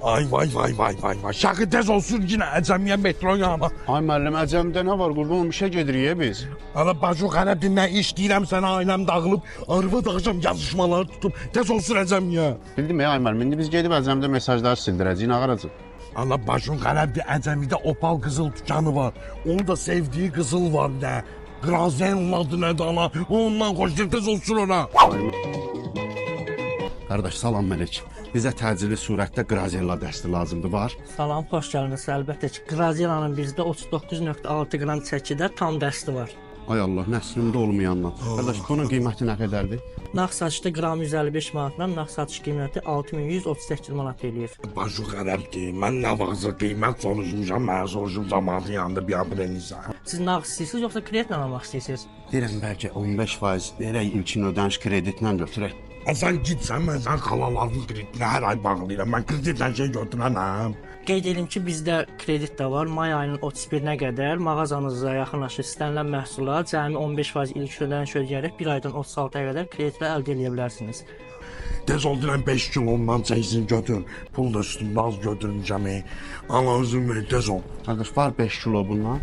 Ay vay. Şakı tez olsun yine əcəmiyə metro yana. Ay müəllim, əcəmdə nə var? Qurban olum, işə gedirik biz. Ana bacı xərəb dinlə iş deyirəm sənə ailəm dağılıb, arvad axşam yazışmaları tutub, tez olsun əcəmiyə. Bildim ya ay müəllim, indi biz gedib əcəmdə mesajları sildirəcəyik, nə qaracıq? Ana bacın xərəbdir, əcəmidə opal qızıl dükanı var. Onun da sevdiyi qızıl var da. Grazen'in adı nədir ana? Ondan xoşdur, tez olsun ona. Qardaş, salam mələk. Bizə təcili surətdə qrazella dəsti lazımdır, var? Salam, xoş gəldiniz. Əlbəttə ki, Grazilanın bizdə 39.6 qram çəkidə tam dəsti var. Ay Allah, nəslimdə olmayandan. Qardaş, bunun qiyməti nə qədərdir? Nağd satışda qram 155 manatdan, nağd satış qiyməti 6138 manat eləyir. Bacı xərəbdir, mən nə vaxtsa qiymət soruşmuşam, mənə soruşum zamanı yanında bir abrenizə. Siz nağd istəyirsiniz yoxsa kreditlə almaq istəyirsiniz? Deyirəm, bəlkə 15% verək, ilkin ödəniş kreditlə götürək. Sən gitsən, mən sən xalaların kreditinə hər ay bağlayıram, mən kreditlə şey götürənəm. Qeyd edim ki, bizdə kredit də var. May ayının 31-nə qədər mağazanıza yaxınlaşır istənilən məhsullar cəmi 15% ilk ödəniş ödəyərək 1 aydan 36-ya qədər kreditlə əldə edə bilərsiniz. Tez ol deyirəm 5 kilo ondan çəksin götür. Pul da üstümdə az götürmüşəm. Allah özüm ver, tez ol. Qardaş, var 5 kilo bundan.